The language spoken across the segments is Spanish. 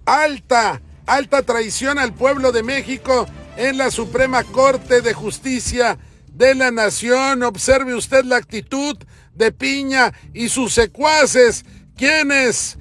alta traición al pueblo de México en la Suprema Corte de Justicia de la Nación. Observe usted la actitud de Piña y sus secuaces, quienes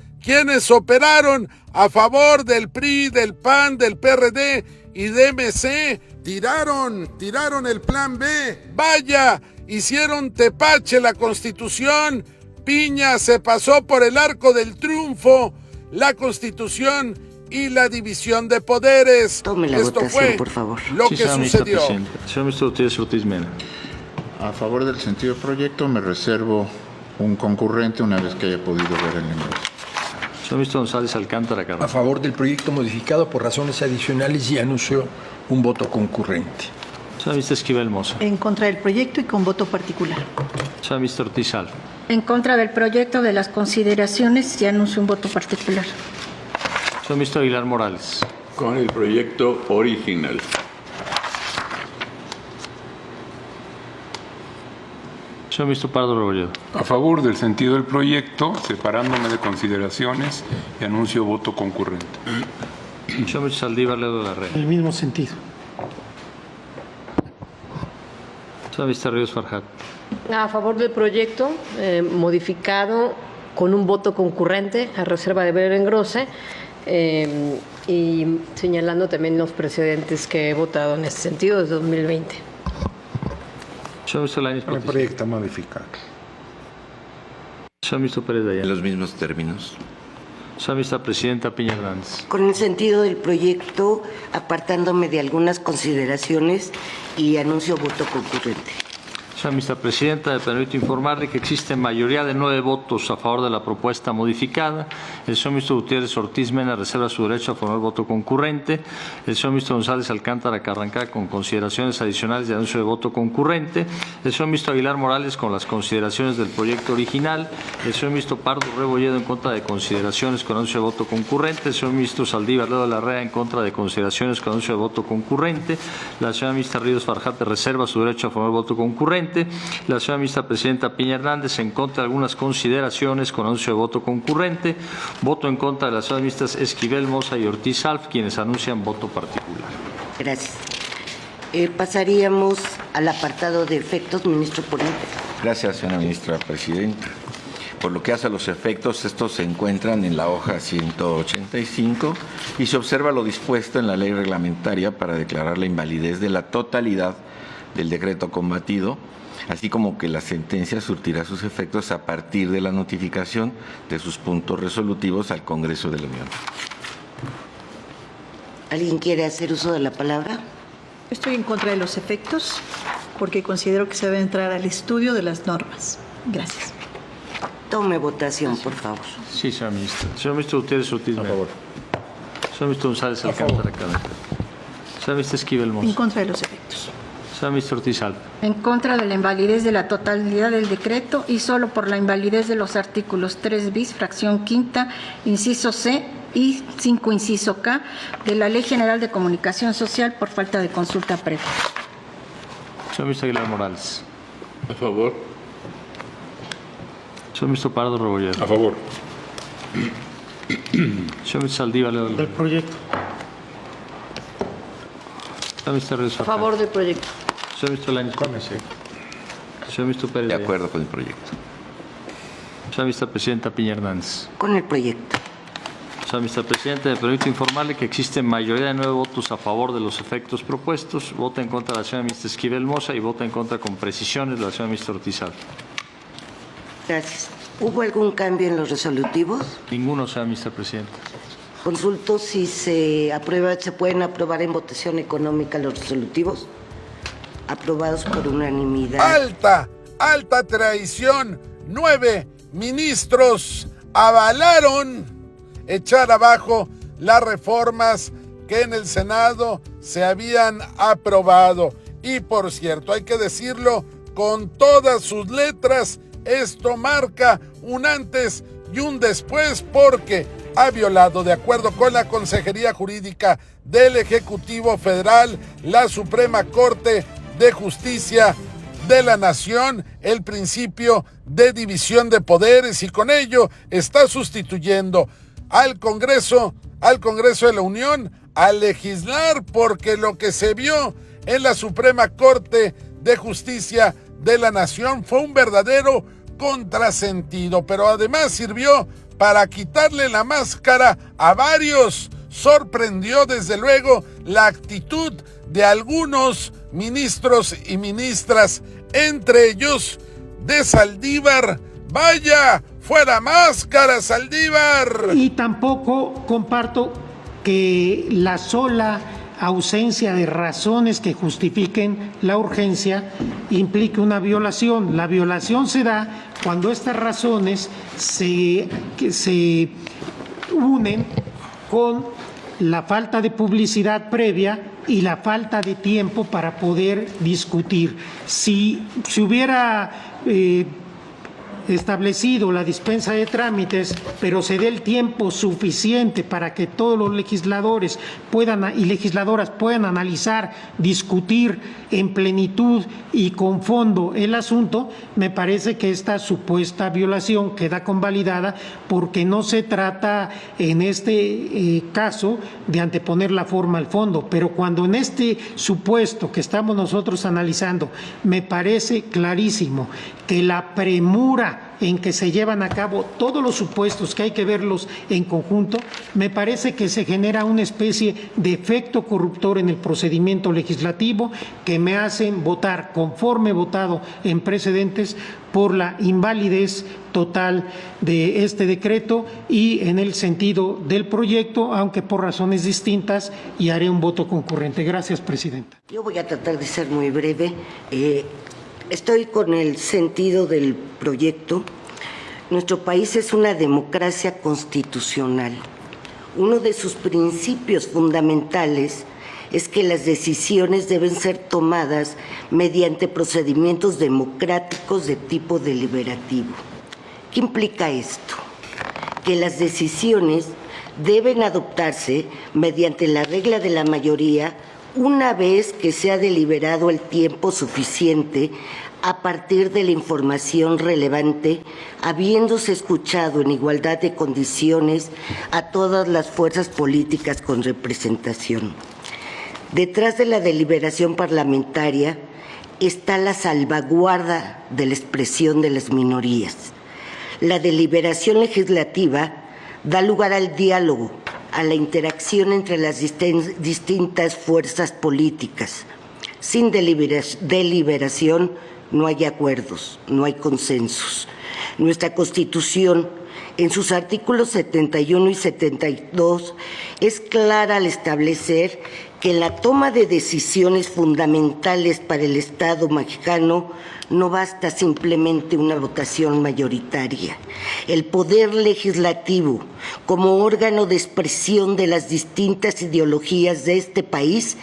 operaron a favor del PRI, del PAN, del PRD y de MC. Tiraron el plan B. Vaya, hicieron tepache la Constitución. Piña se pasó por el arco del triunfo la Constitución y la división de poderes. Tome la Esto votación, fue por favor. Lo que sucedió. Señor ministro Gutiérrez Ortiz Mena. A favor del sentido del proyecto me reservo un concurrente una vez que haya podido ver el lenguaje. Señor ministro González Alcántara Carranca. A favor del proyecto modificado por razones adicionales y anuncio un voto concurrente. Señor ministro Esquivel Moza. En contra del proyecto y con voto particular. Señor ministro Ortiz Alfa. En contra del proyecto de las consideraciones y anuncio un voto particular. Señor ministro Aguilar Morales. Con el proyecto original. Señor ministro Pardo Rebolledo. A favor del sentido del proyecto, separándome de consideraciones y anuncio voto concurrente. Señor ministro Saldívar Ledo de la Rea. En el mismo sentido. Señor ministro Ríos Farjat. A favor del proyecto modificado con un voto concurrente a reserva de Berengrose y señalando también los precedentes que he votado en este sentido desde 2020. Señor ministro Lainez El Potisek. proyecto modificado. Señor ministro Pérez Dayán. En los mismos términos. Señora ministra Presidenta Piña Hernández. Con el sentido del proyecto, apartándome de algunas consideraciones y anuncio voto concurrente. Señora ministra Presidenta, me permito informarle que existe mayoría de 9 votos a favor de la propuesta modificada. El señor ministro Gutiérrez Ortiz Mena reserva su derecho a formar voto concurrente. El señor ministro González Alcántara Carranca con consideraciones adicionales de anuncio de voto concurrente. El señor ministro Aguilar Morales con las consideraciones del proyecto original. El señor ministro Pardo Rebolledo en contra de consideraciones con anuncio de voto concurrente. El señor ministro Saldívar Ledo de la Rea en contra de consideraciones con anuncio de voto concurrente. La señora ministra Ríos Farjat reserva su derecho a formar voto concurrente. La señora ministra Presidenta Piña Hernández en contra de algunas consideraciones con anuncio de voto concurrente. Voto en contra de las señoras ministras Esquivel, Moza y Ortiz Alf, quienes anuncian voto particular. Gracias. Pasaríamos al apartado de efectos, ministro ponente. Gracias, señora ministra Presidenta. Por lo que hace a los efectos, estos se encuentran en la hoja 185 y se observa lo dispuesto en la ley reglamentaria para declarar la invalidez de la totalidad del decreto combatido, así como que la sentencia surtirá sus efectos a partir de la notificación de sus puntos resolutivos al Congreso de la Unión. ¿Alguien quiere hacer uso de la palabra? Estoy en contra de los efectos porque considero que se debe entrar al estudio de las normas. Gracias. Tome votación, por favor. Sí, señora ministra. Señor ministro Gutiérrez Ortiz Mena. A favor. Señor ministro González Alcántara Carranca. Señora ministra Esquivel En Moza. contra de los efectos. Señora ministra Ortiz Alfa. En contra de la invalidez de la totalidad del decreto y solo por la invalidez de los artículos 3 bis, fracción quinta, inciso C y 5, inciso K, de la Ley General de Comunicación Social por falta de consulta previa. Señor ministro Aguilar Morales. A favor. Señor ministro Pardo Rebolledo. A favor. Señor ministro Saldívar Ledo de la Del Rea. proyecto. Señor ministro Ríos A Farjat. favor del proyecto. Señor ministro Lainez Potisek. Señor ministro Pérez De Dayán. acuerdo con el proyecto. Señora ministra Presidenta Piña Hernández. Con el proyecto. Señora ministra Presidenta, me permito informarle que existe mayoría de 9 votos a favor de los efectos propuestos. Vota en contra la señora ministra Esquivel Moza y vota en contra con precisiones la señora ministra Ortiz Alfa. Gracias. ¿Hubo algún cambio en los resolutivos? Ninguno, señora ministra Presidenta. Consulto si se pueden aprobar en votación económica los resolutivos. Aprobados por unanimidad. Alta traición. 9 ministros avalaron echar abajo las reformas que en el Senado se habían aprobado. Y por cierto, hay que decirlo con todas sus letras, esto marca un antes y un después porque ha violado, de acuerdo con la Consejería Jurídica del Ejecutivo Federal, la Suprema Corte de Justicia de la Nación, el principio de división de poderes y con ello está sustituyendo al Congreso al Congreso de la Unión a legislar, porque lo que se vio en la Suprema Corte de Justicia de la Nación fue un verdadero contrasentido, pero además sirvió para quitarle la máscara a varios. Sorprendió desde luego la actitud de algunos ministros y ministras, entre ellos de Saldívar. ¡Vaya! ¡Fuera máscara, Saldívar! Y tampoco comparto que la sola ausencia de razones que justifiquen la urgencia implique una violación. La violación se da cuando estas razones se unen con la falta de publicidad previa y la falta de tiempo para poder discutir. Si se hubiera establecido la dispensa de trámites, pero se dé el tiempo suficiente para que todos los legisladores y legisladoras puedan analizar, discutir en plenitud y con fondo el asunto, me parece que esta supuesta violación queda convalidada, porque no se trata en este caso de anteponer la forma al fondo, pero cuando en este supuesto que estamos nosotros analizando me parece clarísimo que la premura en que se llevan a cabo todos los supuestos, que hay que verlos en conjunto, me parece que se genera una especie de efecto corruptor en el procedimiento legislativo que me hacen votar, conforme votado en precedentes, por la invalidez total de este decreto y en el sentido del proyecto, aunque por razones distintas, y haré un voto concurrente. Gracias, Presidenta. Yo voy a tratar de ser muy breve. Estoy con el sentido del proyecto. Nuestro país es una democracia constitucional. Uno de sus principios fundamentales es que las decisiones deben ser tomadas mediante procedimientos democráticos de tipo deliberativo. ¿Qué implica esto? Que las decisiones deben adoptarse mediante la regla de la mayoría una vez que se ha deliberado el tiempo suficiente a partir de la información relevante, habiéndose escuchado en igualdad de condiciones a todas las fuerzas políticas con representación. Detrás de la deliberación parlamentaria está la salvaguarda de la expresión de las minorías. La deliberación legislativa da lugar al diálogo, a la interacción entre las distintas fuerzas políticas. Sin deliberación no hay acuerdos, no hay consensos. Nuestra Constitución, en sus artículos 71 y 72, es clara al establecer que en la toma de decisiones fundamentales para el Estado mexicano no basta simplemente una votación mayoritaria. El poder legislativo, como órgano de expresión de las distintas ideologías de este país,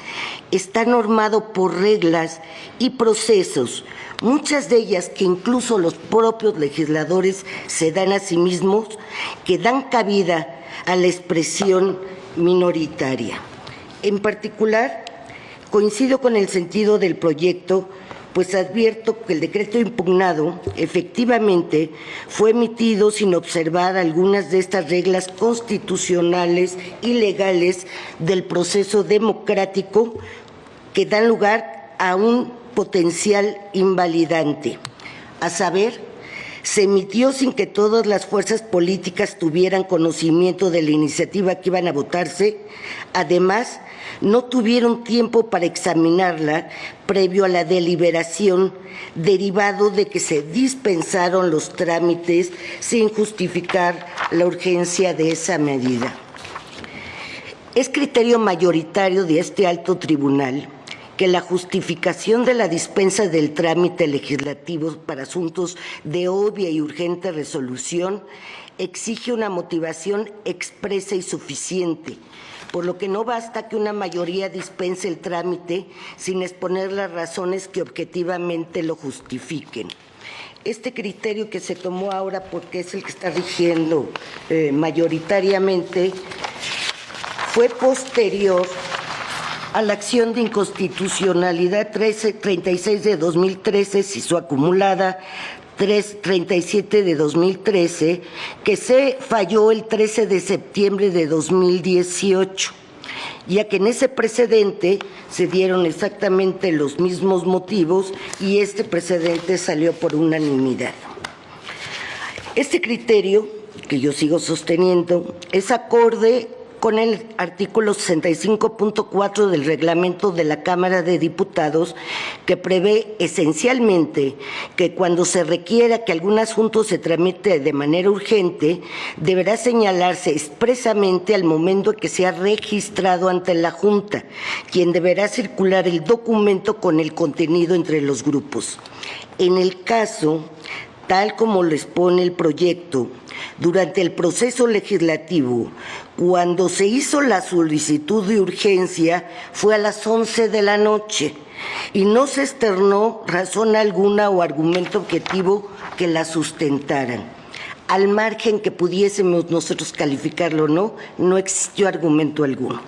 está normado por reglas y procesos, muchas de ellas que incluso los propios legisladores se dan a sí mismos, que dan cabida a la expresión minoritaria. En particular, coincido con el sentido del proyecto, pues advierto que el decreto impugnado efectivamente fue emitido sin observar algunas de estas reglas constitucionales y legales del proceso democrático que dan lugar a un potencial invalidante. A saber, se emitió sin que todas las fuerzas políticas tuvieran conocimiento de la iniciativa que iban a votarse. Además, no tuvieron tiempo para examinarla previo a la deliberación, derivado de que se dispensaron los trámites sin justificar la urgencia de esa medida. Es criterio mayoritario de este alto tribunal que la justificación de la dispensa del trámite legislativo para asuntos de obvia y urgente resolución exige una motivación expresa y suficiente, por lo que no basta que una mayoría dispense el trámite sin exponer las razones que objetivamente lo justifiquen. Este criterio que se tomó ahora, porque es el que está rigiendo mayoritariamente, fue posterior a la acción de inconstitucionalidad 36 de 2013, si su acumulada 37 de 2013, que se falló el 13 de septiembre de 2018, ya que en ese precedente se dieron exactamente los mismos motivos y este precedente salió por unanimidad. Este criterio, que yo sigo sosteniendo, es acorde con el artículo 65.4 del reglamento de la Cámara de Diputados, que prevé esencialmente que cuando se requiera que algún asunto se tramite de manera urgente, deberá señalarse expresamente al momento en que sea registrado ante la Junta, quien deberá circular el documento con el contenido entre los grupos. En el caso, tal como lo expone el proyecto, durante el proceso legislativo, cuando se hizo la solicitud de urgencia, fue a las 11 de la noche y no se externó razón alguna o argumento objetivo que la sustentaran. Al margen que pudiésemos nosotros calificarlo o no, no existió argumento alguno.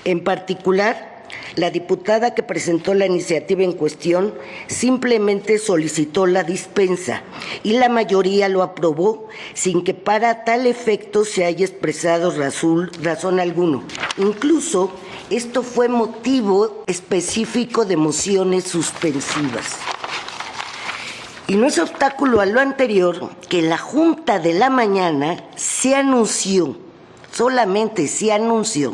En particular, la diputada que presentó la iniciativa en cuestión simplemente solicitó la dispensa y la mayoría lo aprobó sin que para tal efecto se haya expresado razón alguno. Incluso esto fue motivo específico de mociones suspensivas. Y no es obstáculo a lo anterior que la Junta de la mañana se anunció, solamente se anunció,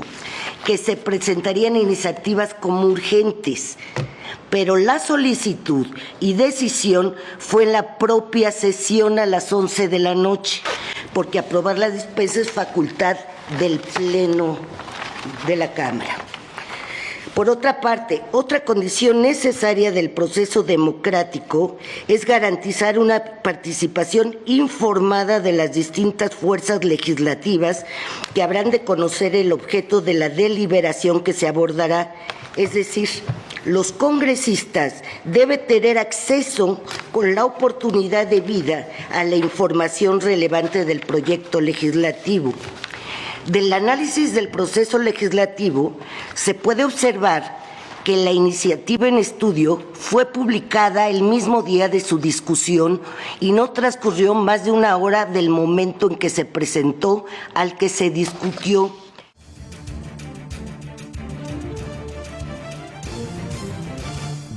que se presentarían iniciativas como urgentes, pero la solicitud y decisión fue en la propia sesión a las 11 de la noche, porque aprobar la dispensa es facultad del Pleno de la Cámara. Por otra parte, otra condición necesaria del proceso democrático es garantizar una participación informada de las distintas fuerzas legislativas que habrán de conocer el objeto de la deliberación que se abordará, es decir, los congresistas deben tener acceso con la oportunidad debida a la información relevante del proyecto legislativo. Del análisis del proceso legislativo se puede observar que la iniciativa en estudio fue publicada el mismo día de su discusión y no transcurrió más de una hora del momento en que se presentó al que se discutió.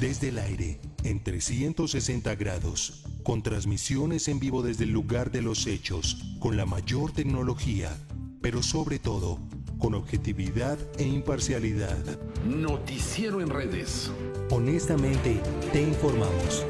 Desde el aire, en 360 grados, con transmisiones en vivo desde el lugar de los hechos, con la mayor tecnología, pero sobre todo, con objetividad e imparcialidad. Noticiero en redes. Honestamente, te informamos.